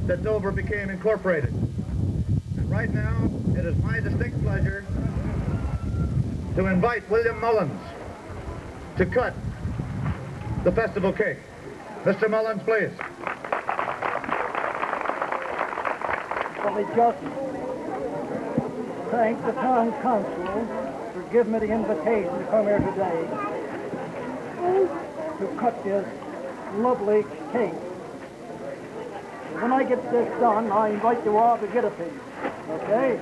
that Dover became incorporated. And right now, it is my distinct pleasure to invite William Mullins to cut the festival cake. Mr. Mullins, please. Let me just thank the town council for giving me the invitation to come here today to cut this lovely cake. When I get this done, I invite you all to get a piece, okay?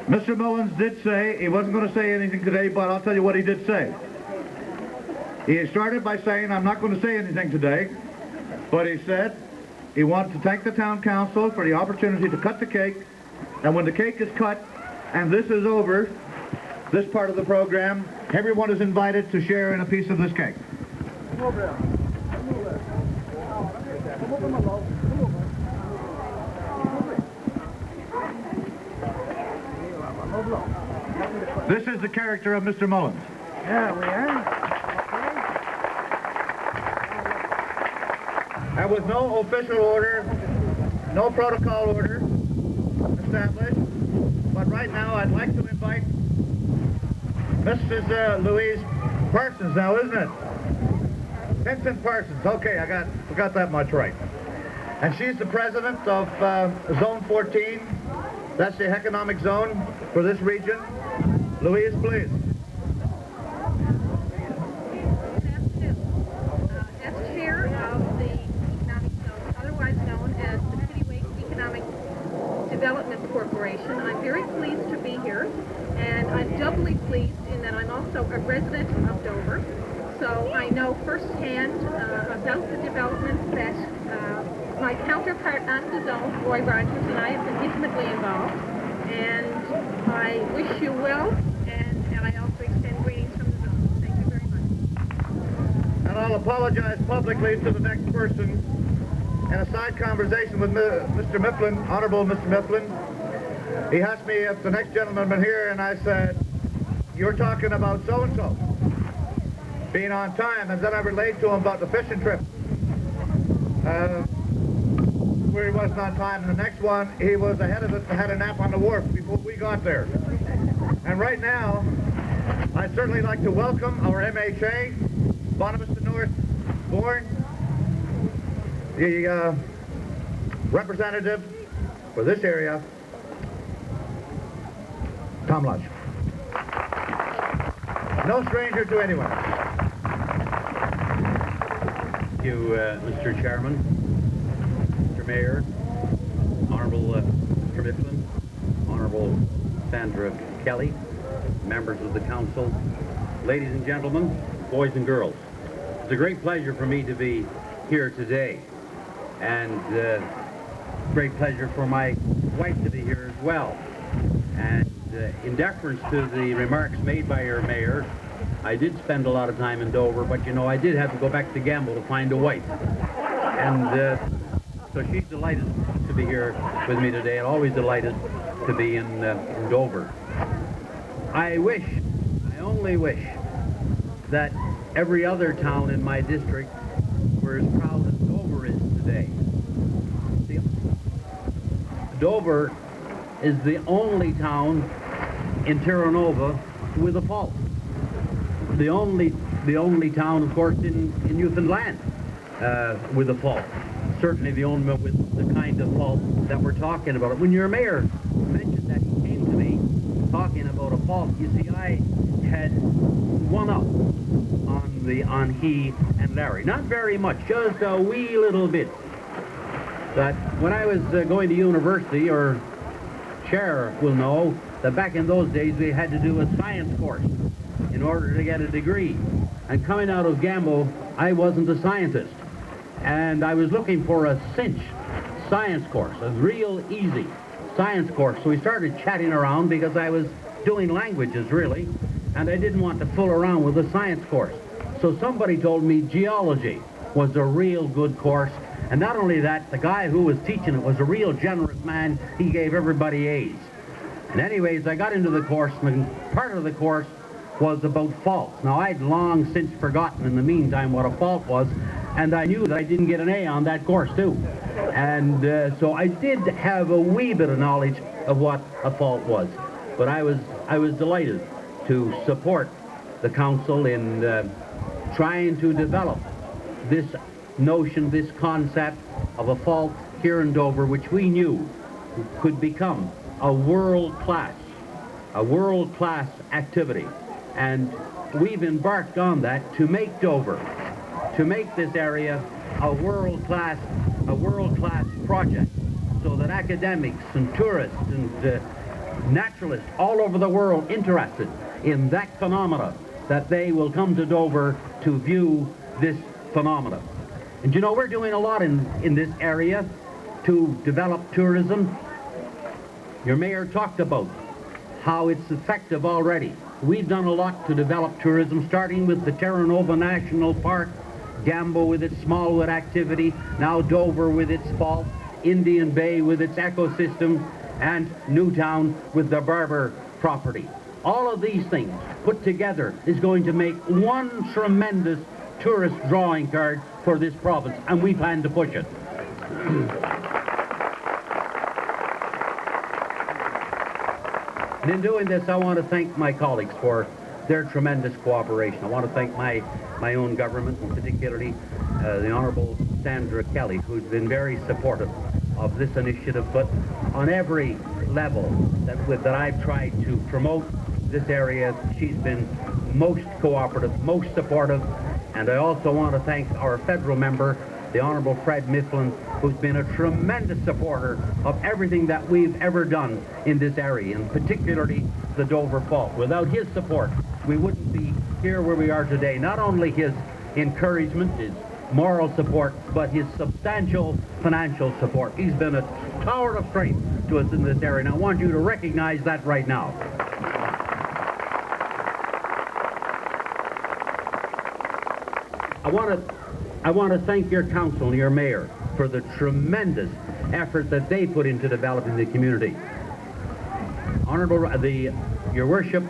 Mr. Mullins did say he wasn't going to say anything today, but I'll tell you what he did say. He started by saying, I'm not going to say anything today, but he said he wanted to thank the town council for the opportunity to cut the cake, and when the cake is cut and this is over, this part of the program, everyone is invited to share in a piece of this cake. Come over there. Come over there. Come over, my love. Come over. This is the character of Mr. Mullins. Yeah, we are. There was no official order, no protocol order established, but right now I'd like to invite Mrs. Louise Parsons now, isn't it? Vincent Parsons. Okay, I got that much right. And she's the president of Zone 14. That's the economic zone for this region. Louise, please. As chair of the economic zone, otherwise known as the Citywake Economic Development Corporation, I'm very pleased to be here, and I'm doubly pleased in that I'm also a resident of Dover, so I know firsthand about the developments that my counterpart on the zone, Roy Rogers, and I have been intimately involved, and I wish you well, and I also extend greetings from the zone. Thank you very much. And I'll apologize publicly to the next person. In a side conversation with Mr. Mifflin, Honorable Mr. Mifflin, he asked me if the next gentleman been here, and I said, you're talking about so-and-so being on time, and then I relayed to him about the fishing trip where he wasn't on time, and the next one, he was ahead of us and had a nap on the wharf before we got there. And right now, I'd certainly like to welcome our MHA, Bonavista North Bourne, the representative for this area, Tom Lodge. No stranger to anyone. Thank you, Mr. Chairman, Mr. Mayor, Honorable Mr. Mifflin, Honorable Sandra Kelly, members of the council, ladies and gentlemen, boys and girls. It's a great pleasure for me to be here today, and great pleasure for my wife to be here as well. And in deference to the remarks made by your mayor, I did spend a lot of time in Dover, but you know, I did have to go back to Gamble to find a wife. And so she's delighted to be here with me today, and always delighted to be in Dover. I only wish that every other town in my district were as proud as Dover is today. Dover is the only town in Terra Nova with a fault. The only town, of course, in Newfoundland with a fault. Certainly the only with the kind of fault that we're talking about. When your mayor mentioned that, he came to me talking about a fault. You see, I had one up on he and Larry. Not very much, just a wee little bit. But when I was going to university, or Chair will know, that back in those days we had to do a science course in order to get a degree. And coming out of Gamble, I wasn't a scientist. And I was looking for a cinch science course, a real easy science course. So we started chatting around because I was doing languages, really, and I didn't want to fool around with a science course. So somebody told me geology was a real good course. And not only that, the guy who was teaching it was a real generous man. He gave everybody A's. And anyways, I got into the course, and part of the course was about faults. Now, I'd long since forgotten in the meantime what a fault was, and I knew that I didn't get an A on that course, too. And so I did have a wee bit of knowledge of what a fault was. But I was delighted to support the council in trying to develop this notion, this concept of a fault here in Dover, which we knew could become a world-class activity. And we've embarked on that to make Dover, to make this area a world-class project, so that academics and tourists and naturalists all over the world interested in that phenomena, that they will come to Dover to view this phenomena. And you know, we're doing a lot in this area to develop tourism. Your mayor talked about how it's effective already. We've done a lot to develop tourism, starting with the Terra Nova National Park, Gambo with its Smallwood activity, now Dover with its fault, Indian Bay with its ecosystem, and Newtown with the Barber property. All of these things put together is going to make one tremendous tourist drawing card for this province, and we plan to push it. And in doing this, I want to thank my colleagues for their tremendous cooperation. I want to thank my own government, and particularly the Honourable Sandra Kelly, who's been very supportive of this initiative, but on every level that I've tried to promote this area, she's been most cooperative, most supportive. And I also want to thank our federal member, the Honourable Fred Mifflin, who's been a tremendous supporter of everything that we've ever done in this area, and particularly the Dover Fault. Without his support, we wouldn't be here where we are today. Not only his encouragement, his moral support, but his substantial financial support. He's been a tower of strength to us in this area, and I want you to recognize that right now. I want to thank your council and your mayor for the tremendous effort that they put into developing the community. Honorable, your worship,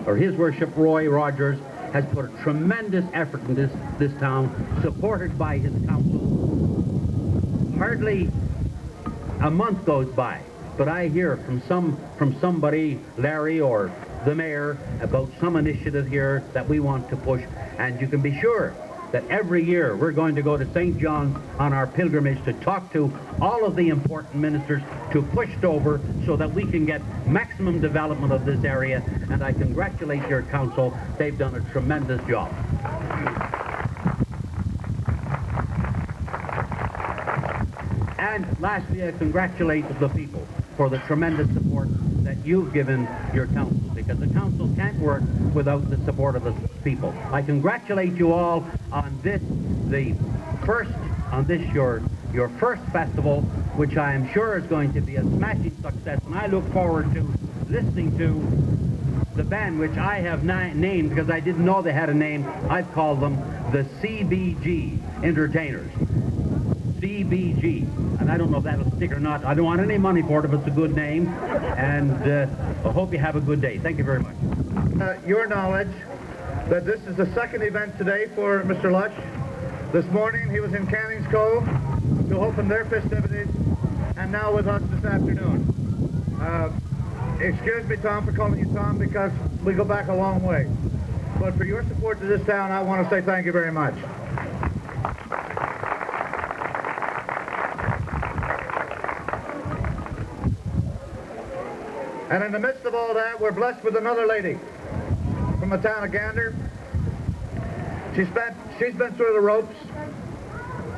or his worship, Roy Rogers, has put a tremendous effort in this town, supported by his council. Hardly a month goes by, but I hear from somebody, Larry or the mayor, about some initiative here that we want to push, and you can be sure that every year we're going to go to St. John's on our pilgrimage to talk to all of the important ministers to push Dover so that we can get maximum development of this area, and I congratulate your council. They've done a tremendous job. And lastly, I congratulate the people for the tremendous support that you've given your council, because the council can't work without the support of the people. I congratulate you all on this, your first festival, which I am sure is going to be a smashing success, and I look forward to listening to the band, which I have named, because I didn't know they had a name. I've called them the CBG Entertainers. CBG, and I don't know if that'll stick or not. I don't want any money for it if it's a good name, and I hope you have a good day. Thank you very much. Your knowledge that this is the second event today for Mr. Lush. This morning he was in Canning's Cove to open their festivities, and now with us this afternoon. Excuse me, Tom, for calling you Tom, because we go back a long way. But for your support to this town, I want to say thank you very much. And in the midst of all that, we're blessed with another lady from the town of Gander. She's been through the ropes.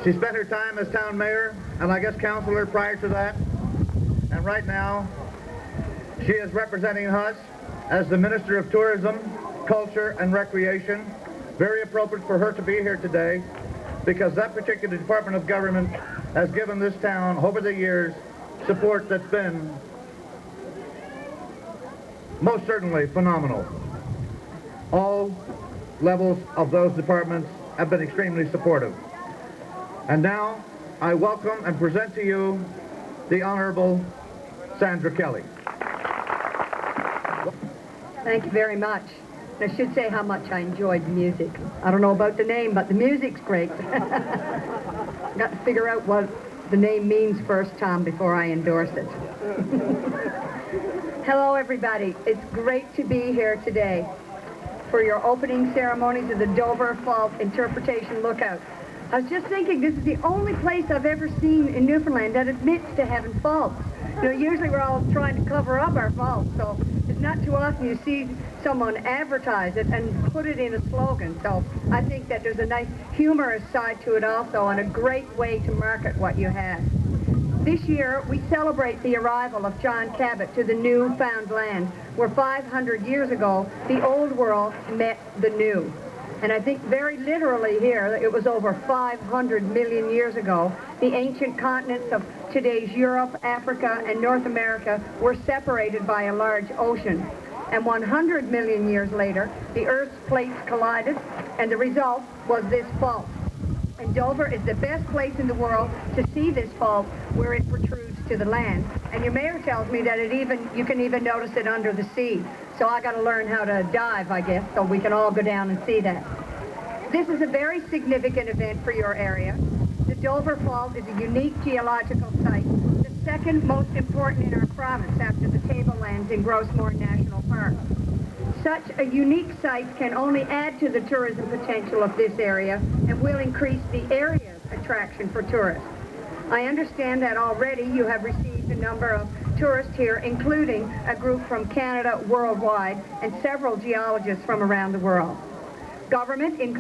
She spent her time as town mayor, and I guess councillor prior to that. And right now, she is representing us as the Minister of Tourism, Culture, and Recreation. Very appropriate for her to be here today, because that particular department of government has given this town, over the years, support that's been most certainly phenomenal. All levels of those departments have been extremely supportive. And now, I welcome and present to you the Honourable Sandra Kelly. Thank you very much. I should say how much I enjoyed the music. I don't know about the name, but the music's great. Got to figure out what the name means first, Tom, before I endorse it. Hello, everybody. It's great to be here today for your opening ceremonies of the Dover Fault Interpretation Lookout. I was just thinking, this is the only place I've ever seen in Newfoundland that admits to having faults. You know, usually we're all trying to cover up our faults, so it's not too often you see someone advertise it and put it in a slogan. So I think that there's a nice humorous side to it also, and a great way to market what you have. This year, we celebrate the arrival of John Cabot to the newfound land, where 500 years ago, the old world met the new. And I think very literally here, it was over 500 million years ago, the ancient continents of today's Europe, Africa, and North America were separated by a large ocean. And 100 million years later, the Earth's plates collided, and the result was this fault. And Dover is the best place in the world to see this fault where it protrudes to the land. And your mayor tells me that you can even notice it under the sea. So I got to learn how to dive, I guess, so we can all go down and see that. This is a very significant event for your area. The Dover Fault is a unique geological site, the second most important in our province after the tablelands in Grossmore National Park. Such a unique site can only add to the tourism potential of this area and will increase the area's attraction for tourists. I understand that already you have received a number of tourists here, including a group from Canada worldwide and several geologists from around the world. Government, in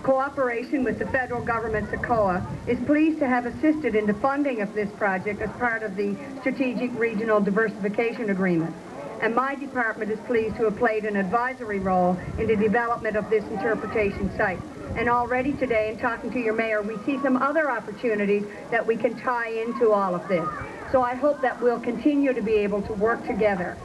cooperation with the federal government's ACOA, is pleased to have assisted in the funding of this project as part of the Strategic Regional Diversification Agreement. And my department is pleased to have played an advisory role in the development of this interpretation site. And already today, in talking to your mayor, we see some other opportunities that we can tie into all of this. So I hope that we'll continue to be able to work together.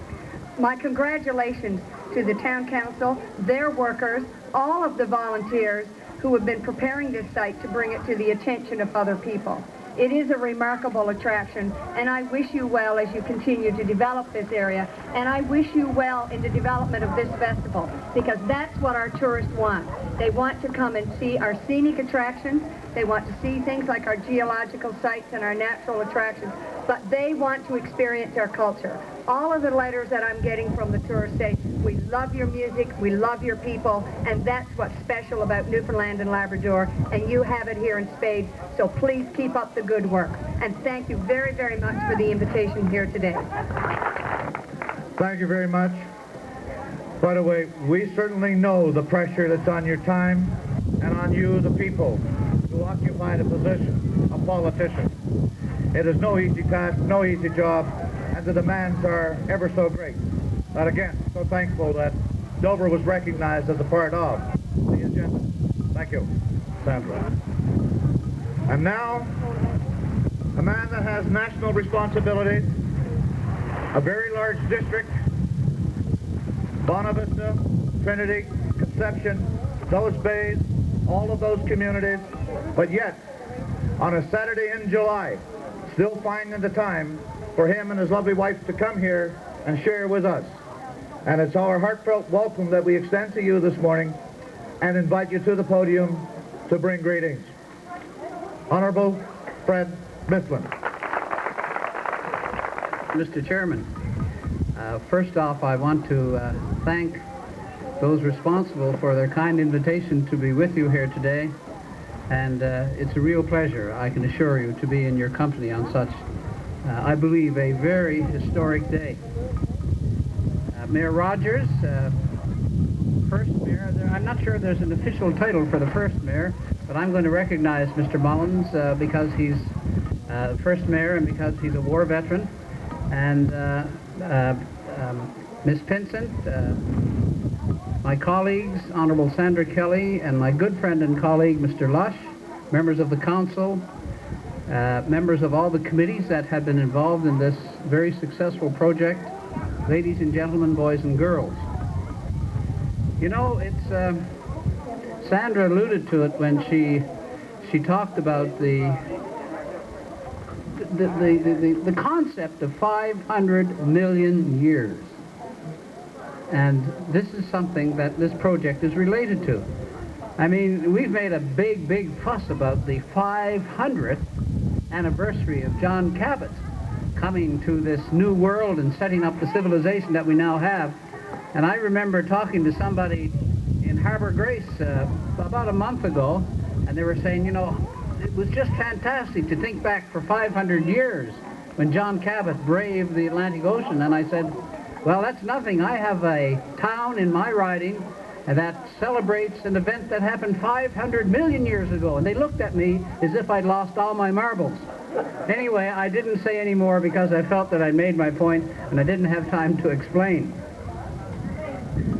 My congratulations to the town council, their workers, all of the volunteers who have been preparing this site to bring it to the attention of other people. It is a remarkable attraction, and I wish you well as you continue to develop this area, and I wish you well in the development of this festival, because that's what our tourists want. They want to come and see our scenic attractions, they want to see things like our geological sites and our natural attractions, but they want to experience our culture. All of the letters that I'm getting from the tourists say, we love your music, we love your people, and that's what's special about Newfoundland and Labrador, and you have it here in spades, so please keep up the good work. And thank you very, very much for the invitation here today. Thank you very much. By the way, we certainly know the pressure that's on your time and on you, the people, to occupy the position of politician. It is no easy task, no easy job, and the demands are ever so great. But again, so thankful that Dover was recognized as a part of the agenda. Thank you, Sandra. And now, a man that has national responsibilities, a very large district, Bonavista, Trinity, Conception, those bays, all of those communities, but yet, on a Saturday in July, still finding the time for him and his lovely wife to come here and share with us. And it's our heartfelt welcome that we extend to you this morning and invite you to the podium to bring greetings. Honorable Fred Mifflin. Mr. Chairman, first off, I want to thank those responsible for their kind invitation to be with you here today. And it's a real pleasure, I can assure you, to be in your company on such, I believe, a very historic day. Mayor Rogers, first mayor, I'm not sure there's an official title for the first mayor, but I'm going to recognize Mr. Mullins because he's first mayor and because he's a war veteran. And Ms. Pinsent, my colleagues, Honorable Sandra Kelly, and my good friend and colleague, Mr. Lush, members of the council, members of all the committees that have been involved in this very successful project, ladies and gentlemen, boys and girls. You know, it's, Sandra alluded to it when she talked about the concept of 500 million years. And this is something that this project is related to. I mean, we've made a big fuss about the 500th, anniversary of John Cabot coming to this new world and setting up the civilization that we now have. And I remember talking to somebody in Harbor Grace about a month ago, and they were saying, you know, it was just fantastic to think back for 500 years when John Cabot braved the Atlantic Ocean. And I said, well, that's nothing. I have a town in my riding that celebrates an event that happened 500 million years ago. And they looked at me as if I'd lost all my marbles. Anyway, I didn't say any more because I felt that I'd made my point and I didn't have time to explain.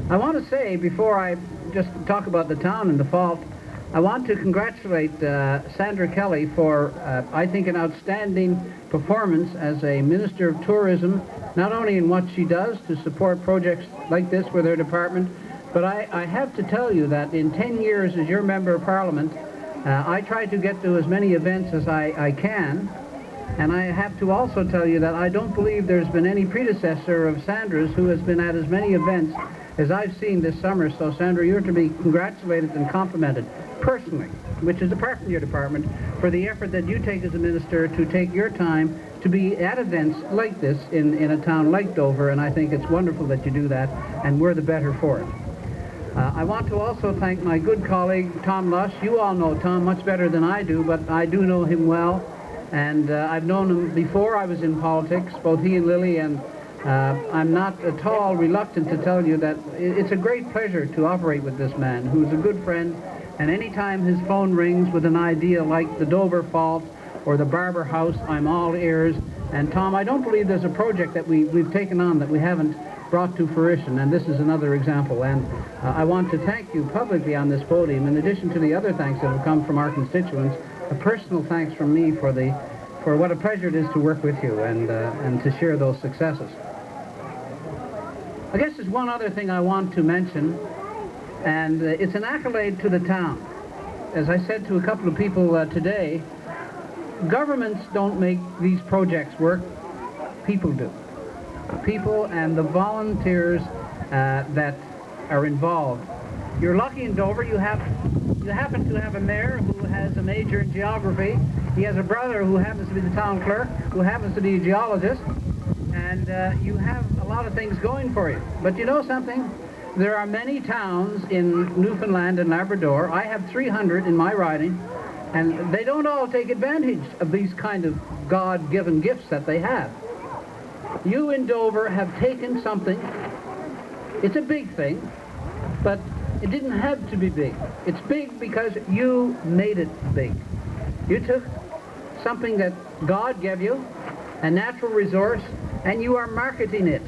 I want to say, before I just talk about the town and the fault, I want to congratulate Sandra Kelly for, I think, an outstanding performance as a Minister of Tourism, not only in what she does to support projects like this with her department, but I have to tell you that in 10 years as your Member of Parliament, I try to get to as many events as I can, and I have to also tell you that I don't believe there's been any predecessor of Sandra's who has been at as many events as I've seen this summer. So Sandra, you're to be congratulated and complimented personally, which is apart from your department, for the effort that you take as a minister to take your time to be at events like this in a town like Dover, and I think it's wonderful that you do that, and we're the better for it. I want to also thank my good colleague, Tom Lush. You all know Tom much better than I do, but I do know him well, and I've known him before I was in politics, both he and Lily, and I'm not at all reluctant to tell you that it's a great pleasure to operate with this man, who's a good friend, and anytime his phone rings with an idea like the Dover Fault or the Barber House, I'm all ears. And Tom, I don't believe there's a project that we've taken on that we haven't brought to fruition, and this is another example. And I want to thank you publicly on this podium, in addition to the other thanks that have come from our constituents, a personal thanks from me for what a pleasure it is to work with you and to share those successes. I guess there's one other thing I want to mention, and it's an accolade to the town. As I said to a couple of people today, governments don't make these projects work, people do. People and the volunteers that are involved. You're lucky in Dover, you happen to have a mayor who has a major in geography. He has a brother who happens to be the town clerk, who happens to be a geologist, and you have a lot of things going for you. But you know something? There are many towns in Newfoundland and Labrador. I have 300 in my riding, and they don't all take advantage of these kind of God-given gifts that they have. You in Dover have taken something. It's a big thing, but it didn't have to be big. It's big because you made it big. You took something that God gave you, a natural resource, and you are marketing it.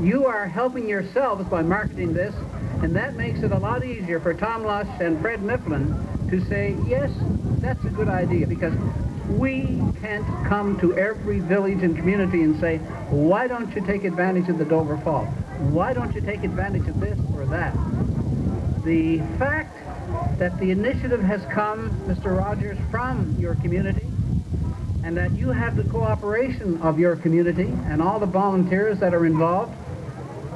You are helping yourselves by marketing this, and that makes it a lot easier for Tom Lush and Fred Mifflin to say, yes, that's a good idea, because we can't come to every village and community and say, why don't you take advantage of the Dover Fault? Why don't you take advantage of this or that? The fact that the initiative has come, Mr. Rogers, from your community, and that you have the cooperation of your community and all the volunteers that are involved,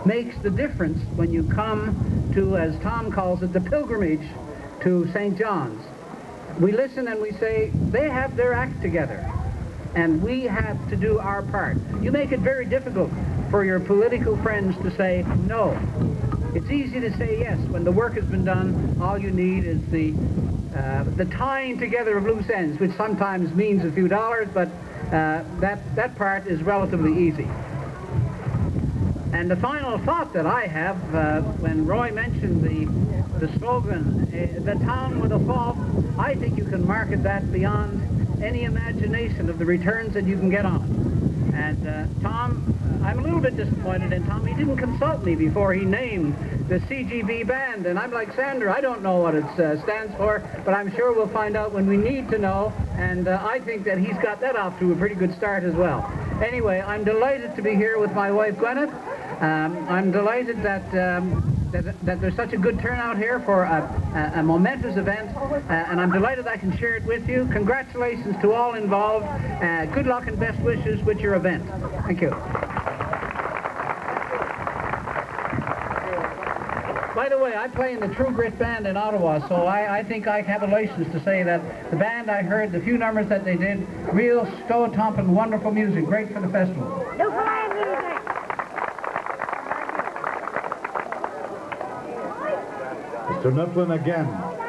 makes the difference when you come to, as Tom calls it, the pilgrimage to St. John's. We listen and we say, they have their act together, and we have to do our part. You make it very difficult for your political friends to say no. It's easy to say yes. When the work has been done, all you need is the tying together of loose ends, which sometimes means a few dollars, but that part is relatively easy. And the final thought that I have, when Roy mentioned the slogan, the town with a fault, I think you can market that beyond any imagination of the returns that you can get on it. And Tom, I'm a little bit disappointed in Tom. He didn't consult me before he named the CGB band, and I'm like Sandra, I don't know what it stands for, but I'm sure we'll find out when we need to know, and I think that he's got that off to a pretty good start as well. Anyway, I'm delighted to be here with my wife Gwyneth. I'm delighted that there's such a good turnout here for a momentous event, and I'm delighted I can share it with you. Congratulations to all involved. Good luck and best wishes with your event. Thank you. By the way, I play in the True Grit band in Ottawa, so I think I have a license to say that the band I heard, the few numbers that they did, real stow-tomping, wonderful music, great for the festival. Mr. Mifflin again,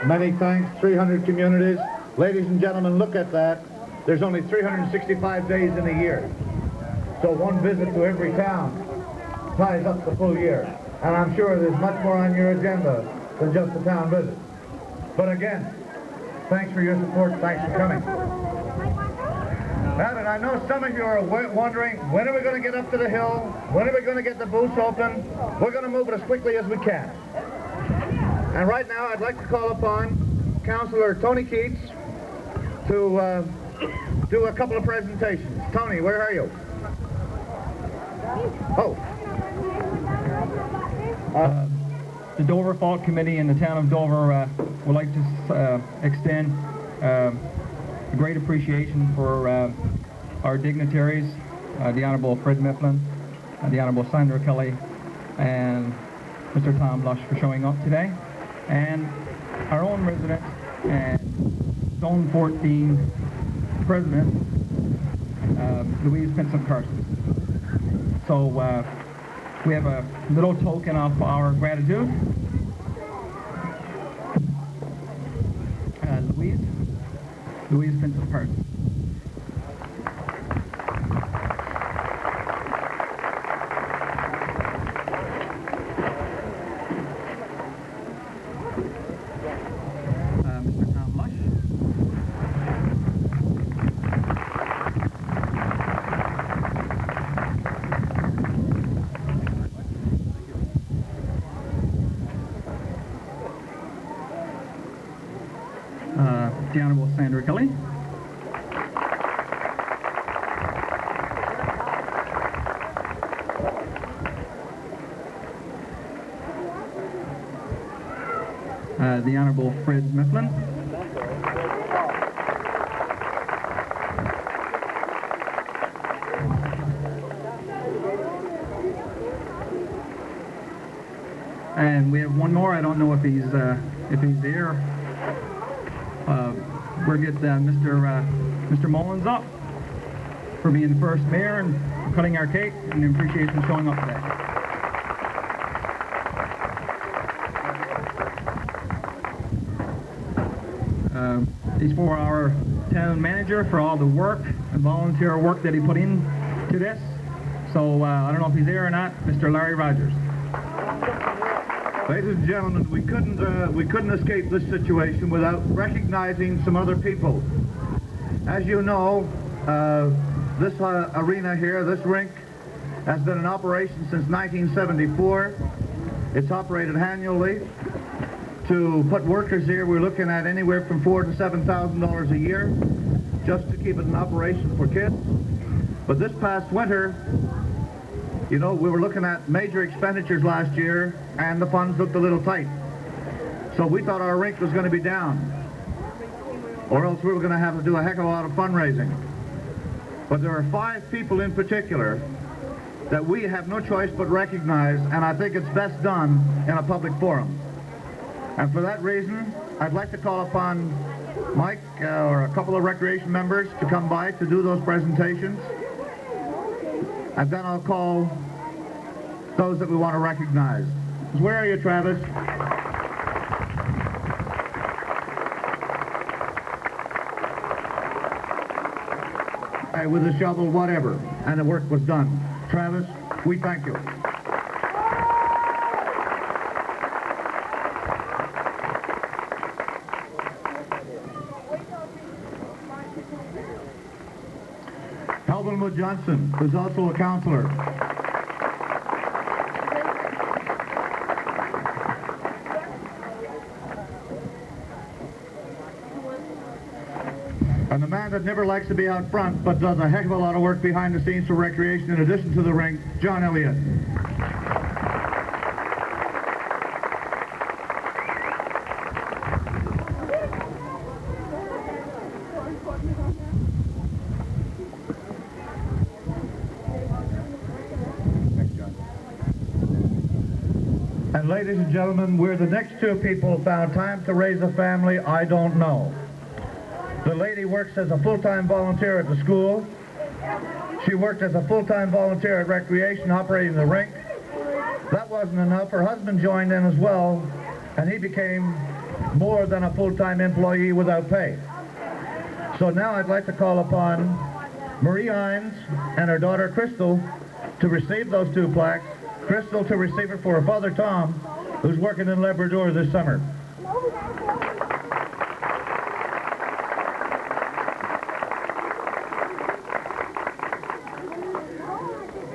many thanks, 300 communities. Ladies and gentlemen, look at that. There's only 365 days in a year. So one visit to every town ties up the full year. And I'm sure there's much more on your agenda than just a town visit. But again, thanks for your support, thanks for coming. Now that I know some of you are wondering, when are we going to get up to the hill? When are we going to get the booths open? We're going to move it as quickly as we can. And right now I'd like to call upon Councillor Tony Keats to do a couple of presentations. Tony, where are you? Oh. The Dover Fault Committee in the town of Dover would like to extend a great appreciation for our dignitaries, the Honourable Fred Mifflin, the Honourable Sandra Kelly, and Mr. Tom Lush for showing up today, and our own resident and Zone 14 President, Louise Vincent Carson. So we have a little token of our gratitude. Louise Vincent Carson. Mr. Tom Lush. The Honourable Sandra Kelly. The Honourable Fred Mifflin. And we have one more. I don't know if he's there. We'll get Mr. Mullins up for being the first mayor and for cutting our cake, and appreciation showing up today. He's for our town manager for all the work and volunteer work that he put in to this. So I don't know if he's there or not, Mr. Larry Rogers. Ladies and gentlemen, we couldn't escape this situation without recognizing some other people. As you know, this arena here, this rink, has been in operation since 1974. It's operated annually. To put workers here, we're looking at anywhere from $4,000 to $7,000 a year just to keep it in operation for kids. But this past winter, you know, we were looking at major expenditures last year, and the funds looked a little tight. So we thought our rink was going to be down, or else we were going to have to do a heck of a lot of fundraising. But there are 5 people in particular that we have no choice but recognize, and I think it's best done in a public forum. And for that reason, I'd like to call upon Mike or a couple of recreation members to come by to do those presentations. And then I'll call those that we want to recognize. Where are you, Travis? With a shovel, whatever, and the work was done. Travis, we thank you. Alvin Johnson, who's also a councillor. And the man that never likes to be out front, but does a heck of a lot of work behind the scenes for recreation in addition to the rink, John Elliott. And ladies and gentlemen, where the next two people found time to raise a family, I don't know. The lady works as a full-time volunteer at the school. She worked as a full-time volunteer at recreation, operating the rink. That wasn't enough. Her husband joined in as well, and he became more than a full-time employee without pay. So now I'd like to call upon Marie Hines and her daughter Crystal to receive those two plaques. Crystal to receive it for her father Tom, who's working in Labrador this summer.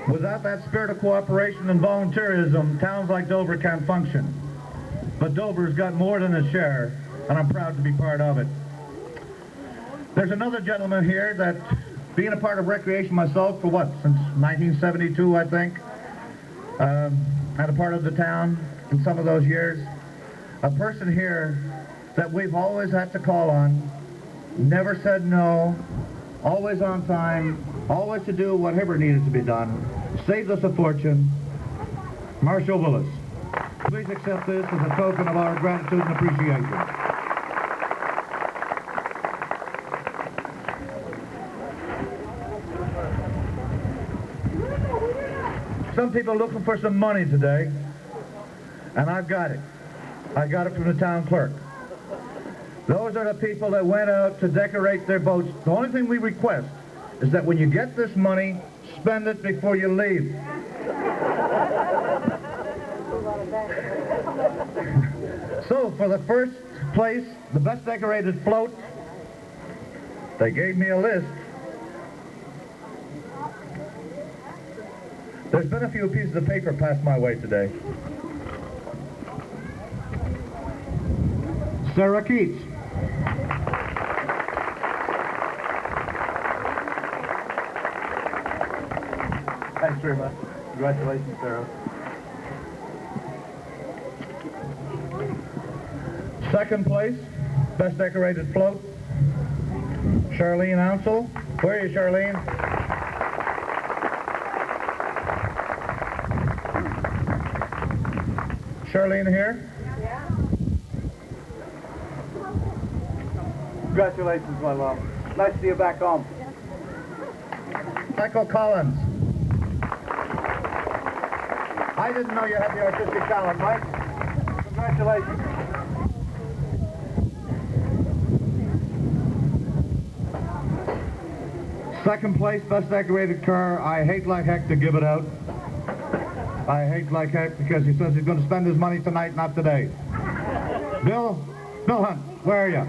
Without that spirit of cooperation and volunteerism, towns like Dover can't function. But Dover's got more than a share, and I'm proud to be part of it. There's another gentleman here that, being a part of recreation myself for what, since 1972, I think, had a part of the town in some of those years. A person here that we've always had to call on, never said no, always on time, always to do whatever needed to be done, saved us a fortune, Marshall Willis. Please accept this as a token of our gratitude and appreciation. Some people are looking for some money today, and I've got it. I got it from the town clerk. Those are the people that went out to decorate their boats. The only thing we request is that when you get this money, spend it before you leave. So for the first place, the best decorated float, they gave me a list. There's been a few pieces of paper passed my way today. Sarah Keats. Thanks very much. Congratulations, Sarah. Second place, best decorated float, Charlene Ansel. Where are you, Charlene? Charlene here? Yeah. Congratulations, my love. Nice to see you back home. Michael Collins. I didn't know you had the artistic talent, Mike. Congratulations. Second place, best decorated car. I hate like heck to give it out. I hate like heck because he says he's going to spend his money tonight, not today. Bill Hunt, where are you?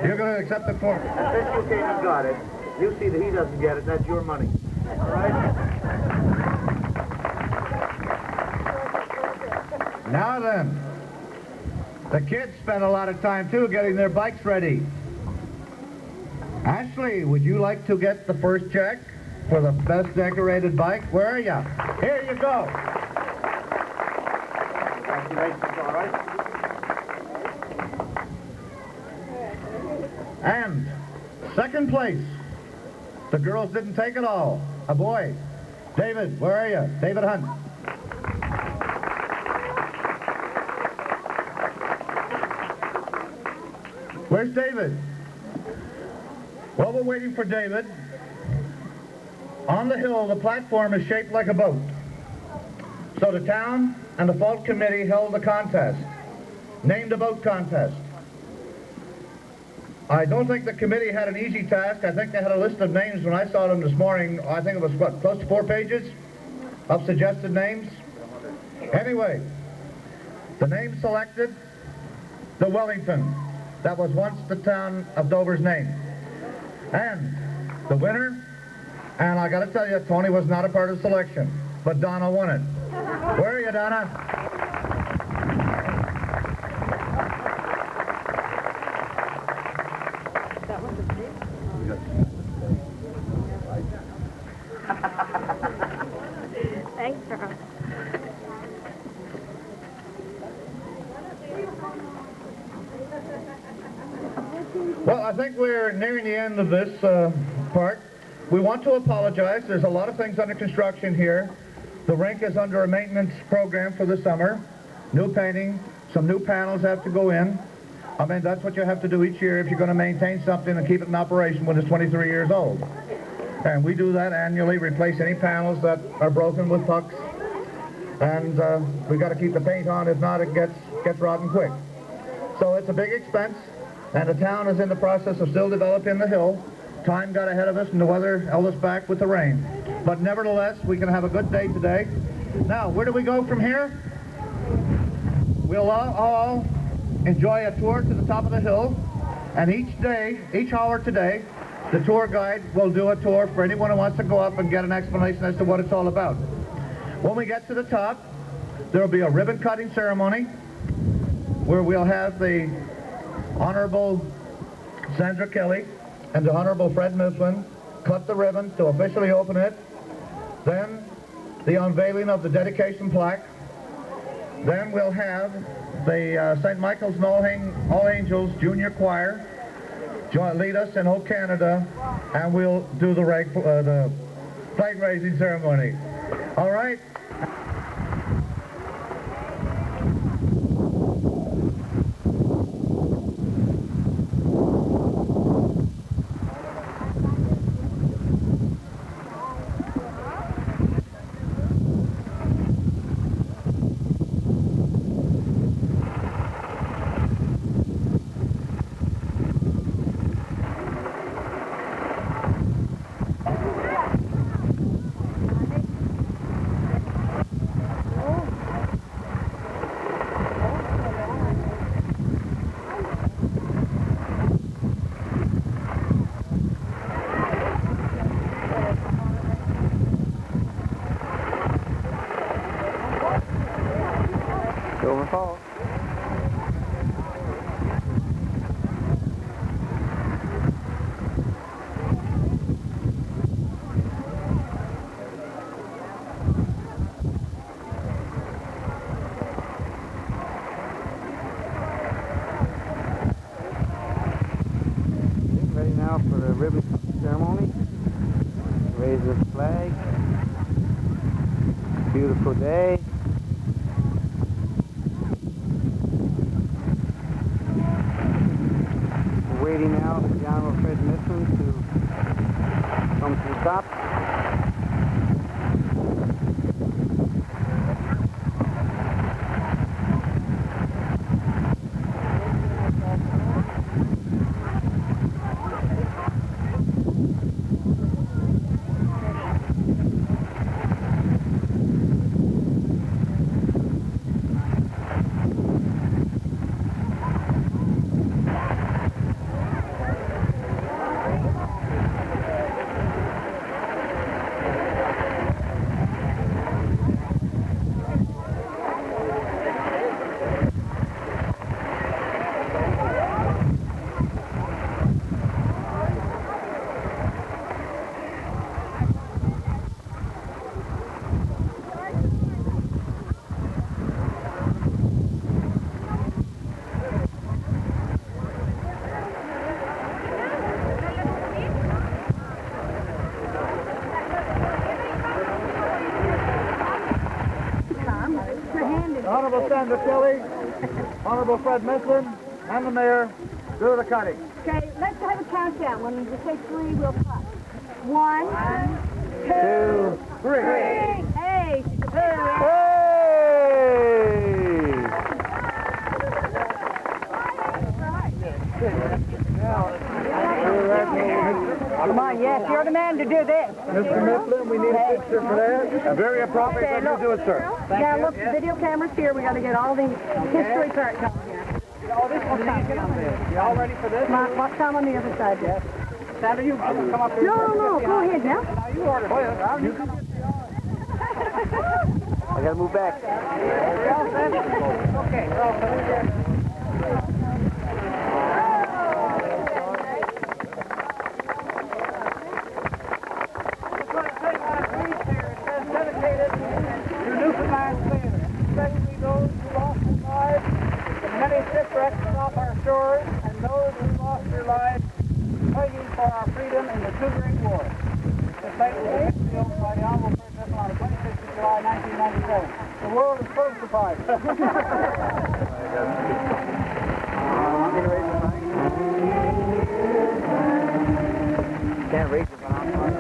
You're going to accept it for me. Since you came and got it, you see that he doesn't get it, that's your money. All right? Now then, the kids spent a lot of time, too, getting their bikes ready. Ashley, would you like to get the first check for the best decorated bike? Where are you? Here you go. Congratulations, all right? And second place, the girls didn't take it all. A boy. David, where are you? David Hunt. Where's David? While we're waiting for David, on the hill, the platform is shaped like a boat. So the town and the fault committee held a contest, named a boat contest. I don't think the committee had an easy task. I think they had a list of names when I saw them this morning. I think it was, what, close to 4 pages of suggested names? Anyway, the name selected, the Wellington. That was once the town of Dover's name. And the winner, and I got to tell you, Tony was not a part of the selection, but Donna won it. Where are you, Donna? Thanks, Charles. Well, I think we're nearing the end of this part. we want to apologize. There's a lot of things under construction here. The rink is under a maintenance program for the summer. New painting, some new panels have to go in. I mean, that's what you have to do each year if you're going to maintain something and keep it in operation when it's 23 years old. And we do that annually, replace any panels that are broken with pucks. And we've got to keep the paint on. If not, it gets rotten quick. So it's a big expense, and the town is in the process of still developing the hill. Time got ahead of us, and the weather held us back with the rain. But nevertheless, we can have a good day today. Now, where do we go from here? We'll all enjoy a tour to the top of the hill, and each hour today, the tour guide will do a tour for anyone who wants to go up and get an explanation as to what it's all about. When we get to the top, there will be a ribbon cutting ceremony where we'll have the Honorable Sandra Kelly and the Honorable Fred Mifflin cut the ribbon to officially open it. Then the unveiling of the dedication plaque. Then we'll have the St. Michael's and All Angels Junior Choir lead us in "O Canada," and we'll do the flag raising ceremony. All right? For the ribbon ceremony. Raise the flag. Beautiful day. We're waiting now for the Honorable Fred Mifflin to come to the top. Honorable Sandra Kelly, Honorable Fred Mifflin, and the Mayor do the cutting. Okay, let's have a countdown. When we say three, we'll cut. 1, 2, 3. Hey! Hey! Come on, yes, you're the man to do this. Mr. Mifflin, we need a picture for that. Very appropriate. Okay, Let you do it, sir. Yeah, look, the video camera's here. We got to get all the history part done here. Oh, this one's not down there. You all ready for this? Come on, watch time on the other side, yes. Sandra, you come up here. No, go ahead now. Now you ordered it. You come I gotta move back. Okay, well, dedicated to Newfoundland sailors, especially those who lost their lives in many shipwrecks off our shores, and those who lost their lives fighting for our freedom in the Two Great Wars. By the Honorable President on the 26th of July, 1997. The world is crucified. Can't reach it, but I'm fine.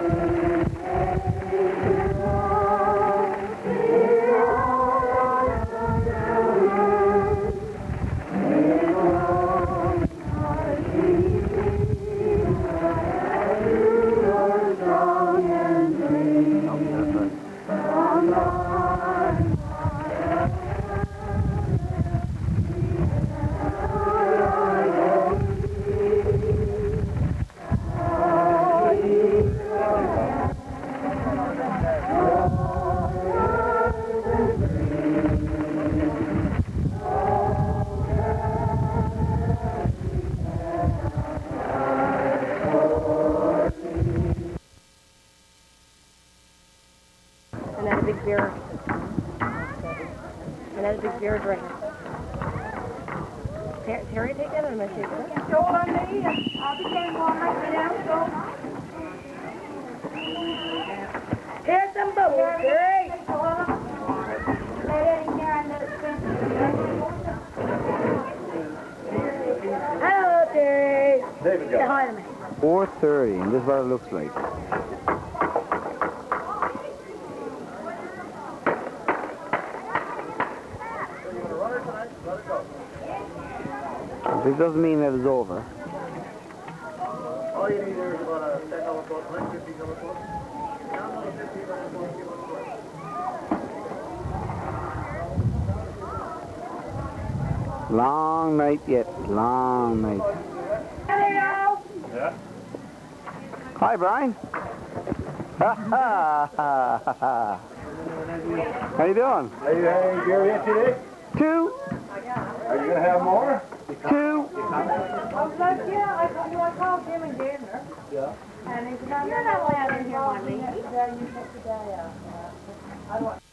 Another big beer. Another big beer drink. Terry, take that, or am I taking it? Go on me. I'll be getting one right now. Here's some bubbles, Terry. Hello, Terry. David, Say hi to me. 4:30, and this is what it looks like. This doesn't mean that it's over. All you need there is about a 10 foot, 50 foot. Long night yet, long night. Hello. Yeah? Hi, Brian. Ha ha ha ha. How you doing? Are you having beer yet today? 2, Are you going to have more? 2. Yeah, I called Jim and Gander. Yeah. And he said, no, you're not allowed in here, Monday.